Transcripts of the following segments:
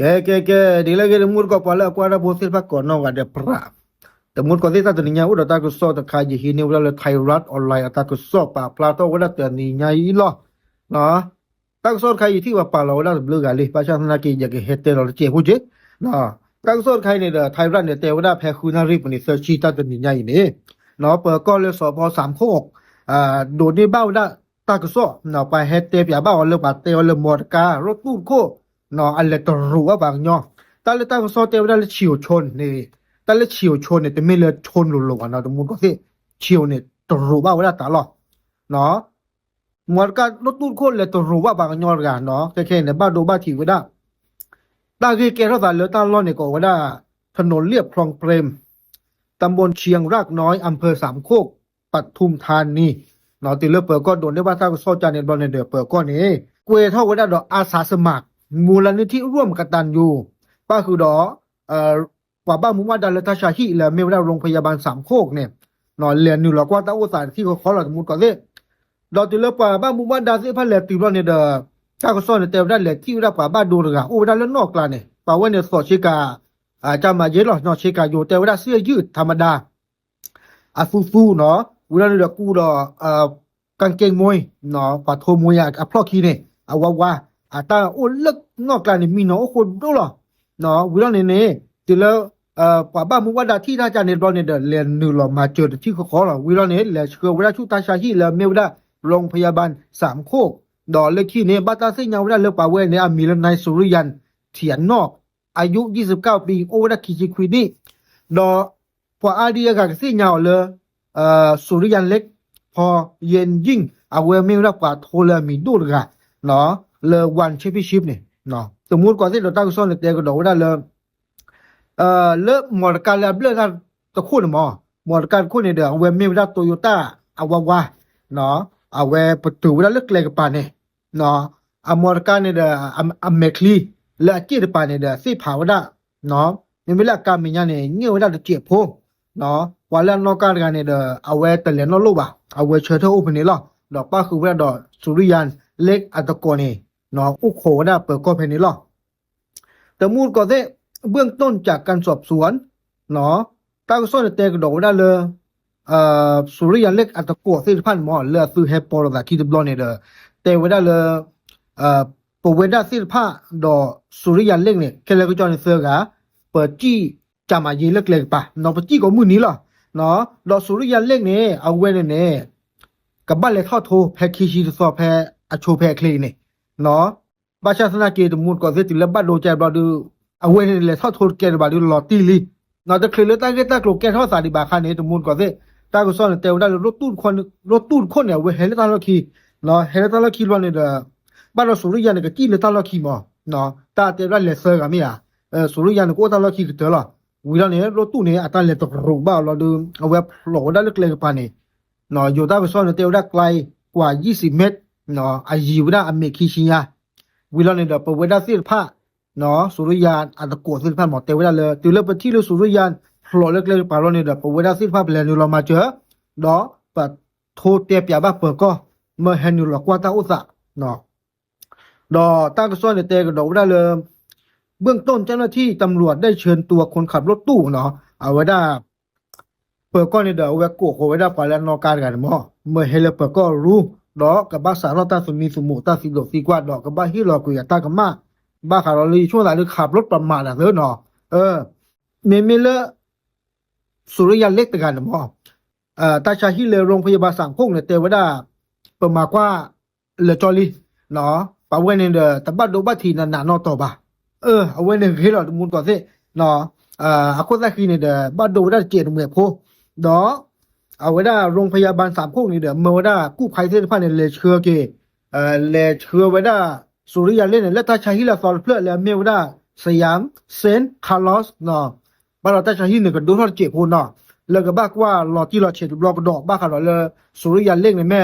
แกดีเลยแกมูดก็พอแล้วกว่าเราโพสต์พักก่อนน้องกันเดี๋ยวปราบแต่มูดก็ที่ตาตัวนี้อุดตากุศลตะใครจะหินอุดเลยไทยรัฐออนไลน์ตากุศลป่าปลาโตอุดตัวนี้ไงล่ะเนาะตากุศลใครที่ว่าป่าเราอุดบลูกาลีประชาชนกีอยากเห็นเตเราเจ้าหูเจเนาะตากุศลใครเนี่ยไทยรัฐเนี่ยเตอุดแพ้คุณารีปนิเซอร์ชีตาตัวนี้ไงนี่เนาะเปิดก็เลยสอบพอ3 โคกโดนนี่เบ้าได้ตากุศลเนาะไปเฮตเตปยาบ้าเลยป่าเตเลยหมดการถตู้โคเนาะอันเล็กตัวรัวบางย่อตาเลตากุศลเตอุดเลยเฉียวชนนี่ แต่ละเฉียวชนเนี่ยแต่ไม่เลยชนหลุดๆอ่ะเนาะตรงมุนก็ที่เฉียวเนี่ยตัวรู้ว่าเวลาตาหรอเนาะหมดการรถตู้คนเลยตัวรู้ว่าบางยอดกันเนาะแค่เนี่ยบ้านดูบ้านถี่ก็ได้ตาคือแกเราตาเหลือตาล้อเนี่ยก็ว่าได้ถนนเลียบคลองเปรมตำบลเชียงรากน้อยอำเภอ3 โคกปทุมธานีเนาะตีเลือเปิดก็โดนได้ว่าถ้าก็โซจานเนี่ยบอลเนี่ยเดือเปิดก็นี่เกวเท่าก็ได้ดอกอาสาสมัครมูลนิธิร่วมกตัญญูป้าคือดอกกว่าบ้านมุมาดาเลตาชาฮีและเมวดาโรงพยาบาล3 โคกเนี่ยนอนเรียนอยู่หรอกว่าตาอุตสาห์ที่เขาขอหลักมุดก่อนเลยดอกติเลป่าบ้านมุมาดาเสียพันแหลกติรอนเนี่ยเด้อถ้าก็ซ่อนเต็มได้แหลกที่ได้ป่าบ้านดูเลยอ่ะโอ้ได้แล้วนอกกลางเนี่ยป่าว่าเนี่ยสอดชิกาจะมาเยอะหรอนอชิกาอยู่แต่ว่าเสื้อยืดธรรมดาฟูเนาะเวลาเนี่ยกูดอกางเกงมวยเนาะป่าโทมวยพลอกขี้เนี่ยว่าตาโอ้เลิกนอกกลางเนี่ยมีเนาะคนดูหรอเนาะเวลาเนี่ยติเลป่าบ้านมุกว่าดาที่ท่าจานเนบอลเนี่ยเรียนนึงหรอมาเจอที่เขาขอหรอวิลาเนี่ยแหละเชื่อเวลาชุตาชาฮีแล้วเมวดาโรงพยาบาล3 โคกดอเลขที่เนี่ยบัตาซิญญาเวลาเลือกป่าเวเนี่ยมีนายสุริยันเถียนนอกอายุ29 ปีโอดาคิจิควินี่ดอพออาเดียกับซิญญาเลยสุริยันเล็กพอเย็นยิ่งเอาเวเมวดากว่าโทเลมีดูดกันเนาะเลวันแชมเปี้ยนชิพเนี่ยเนาะสมมุติก่อนที่เราตั้งซ้อนเลยก็ดอกว่าเลยเลิกหมดการเลือกกันตะคู่หมดการคู่ในเดือนเวมิวดาโตโยต้าเอาว่าเนาะเอาเวประตูเวลาเลือกเลยกับปานเนี่ยเนาะหมดการในเดือนเมคลีและจีดปานในเดือนสีผาวดาเนาะในเวลาการมีงานเนี่ยเงี้ยวดาจะเจ็บพงเนาะวันแล้วนอกการกันในเดือนเอาเวแต่เหรียญนอกโลกอ่ะเอาเวเชิญเท่าอุปนิลล์ดอกป้าคือเวลาดอกสุริยันเล็กอัตโกนี่เนาะอุโขดาเปิดก็เพนิลล์แต่มูลก็ได้เบื้องต้นจากการสอบสวนเนาะตาก็ซ่อนเตกดอกได้เลยสุริยันเล็กอัตโกสิพันหมอเลือซื้อเฮปโปรดาคิดบลอนเนี่ยเด้อแต่ว่าได้เลยปเวดาสิผ้าดอสุริยันเล็กเนี่ยแค่เลยก็จอในเสือกะเปิดจี้จามายีเล็กๆป่ะเนาะปจี้ก็มือนี้หรอเนาะดอสุริยันเล็กเนี่ยเอาเว้นเนี่ยกับบ้านเลยทอดโทแพคิชิสอแพอโชแพคลีเนี่ยเนาะบาชาสนาเกตมูลก็เสติแล้วบ้านโดใจบลอดูเอาเว้นเลยทอดโทแกบาดูลอตีลีเนาะแต่เคยเลยตั้งตากลแกทอดสาดิบาคาเนี่ยตมูลก็เสตาก็ซ่อนเตวได้รถตู้คนเนี่ยเว้เฮเลตาลอคีเนาะเฮเลตาลอคีล้วนเนี่ยบ้านเราสุริยันเนี่ยก็จี้เลตาลอคีมั้งเนาะตาเตวได้เลเซอร์กันมั้ยสุริยันก็ตาลอคีก็เตอละวิลาเนี่ยรถตู้เนี่ยอัตเลตรูบ้าเราดูเอาเว็บโหลดได้เล็กๆปานนี่เนาะอยู่ตาก็ซ่อนเตวได้ไกลกว่า20 เมตรเนาะอายีวดาอเมคิชิยาวิลาเนี่ยปเวดาสิผ้าเนาะสุริยานอัตโกสิพันหมดเตวดาเลยติเลปที่เลสุริยานโหลเล็กๆปารอนเนี่ยปเวดาสิผ้าเปลี่ยนอยู่เรามาเจอเนาะปัดโทเตียบยาบ้าเปิดก็เมื่อเห็นอยู่หรอกว่าตาอุตสะเนาะดอตั้งกระทรวงเตะกระโดดได้เลยเบื้องต้นเจ้าหน้าที่ตำรวจได้เชิญตัวคนขับรถตู้เนาะเอาไว้ได้เปิดก็ในเดี๋ยวแวกโกเอาไว้ได้ไปแล้วนอกการกันมั้งเมื่อเฮเลเปิดก็รู้ดอกกับบ้าสารตาสุนีสุมุตาสิโลสีกว่าดอกกับบ้าฮิโรกุยตากับมาบ้าคาร์ลลีช่วงหลังคือขับรถประมาทอ่ะเนาะเมเลสุริยันเล็กตะกันมั้งตาชาฮิเลโรงพยาบาลสังพงเนี่ยเตวดาเปิดมาว่าเลจอลีเนาะปะเวเนี่ยตบัดโดบัดทีนันนอต่อบ่าเอาเวเนี่ยคือเรามุนก่อนสิเนาะอาคุตะคีเนี่ยบัดโดได้เกียรติเมื่อโพเนาะเอาไว้ได้โรงพยาบาล3 โคกนี่เมื่อได้กู้ภัยเทศบาลเนี่ยเลเชือเกเลเชือไว้ได้สุริยันเล่นและตาชาฮิลาซอลเพื่อแล้วเมวได้สยามเซนต์คาร์ลอสเนาะบ้านเราตาชาฮิเนี่ยก็ดูทอดเจ็บโพเนาะแล้วก็บ้าว่าหลอที่เราเช็ดรอกดอกบ้าค่ะเราเลยสุริยันเล่งในแม่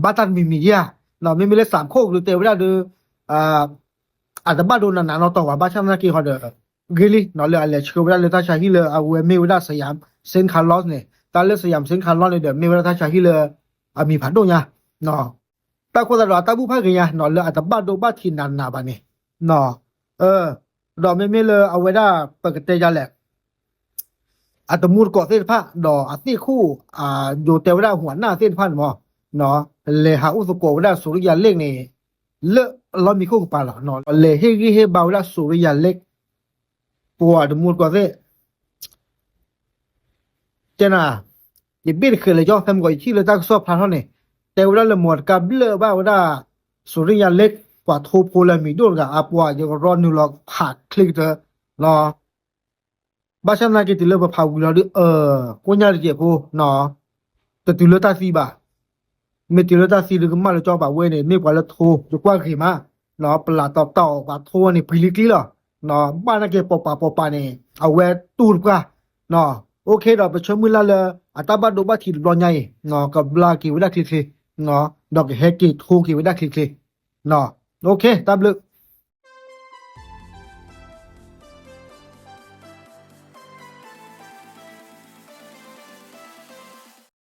บ้าตันมียาเนาะไม่เลย3 โคกหรือเตวได้ดูอาจจะบ้าโดนหนาเราต่อว่าบ้าช่างนักกีฬาเด้อกิลิเนาะเลยอะไรเชื่อว่าเลยตาชาฮิเลยเอาเมวได้สยามเซนต์คาร์ลอสเนี่ยตาเลสยามเซนต์คาร์ลอสเนี่ยเมวได้ตาชาฮิเลยมีผัดโดนยาเนาะตาคนละตาบุพเพกันยาเนาะเลยอาจจะบ้าโดบ้าทีนันนาบานี่เนาะ ดอกไม่เลยเอาไว้ได้ปกติยาแหละอาตมูดก่อเส้นผ้าดอกอาที่คู่อยู่แต่ว่าหัวหน้าเส้นผ้าหมอเนาะเลยหาอุสโกว่าสุริยาเล็กนี่เลอะเรามีคู่กับปลาหรอเนาะเลยเฮเบาว่าสุริยาเล็กปัวอาตมูดก่อเส้นเจ้าน่ะอย่าเบี้ยเคยเลยย่อทำก่อนที่เลยตั้งสอบพลาดเท่านี้แต่ว่าเราหมดกับเลอะบ้าว่าสุริยาเล็กกว่าโทโพลามีด้วยกับอาปัวยังรอนูหลอกขาดคลิกเถอะเนาะ ဘာသာနာကေတလဘဖောက်ကူလာဒီကိုညာရကေကိုနော်တတူလတာစီပါမေတလတာစီဒီကမလကြောပါဝဲနေနေကွာလထိုးကြွားခေမနော်ပလာတော့ပါထိုးနေပလီကီလာနော်ဘာနာကေပပနေအဝဲတူကနော်โอเคတော့ပချမူလာလအတဘဒိုဘတီလောညိုင်နော်ကဘလာကီဝဒခလီနော်ဒေါကဟက်ကီထိုးကီဝဒခလီနော်โอเคတဘလ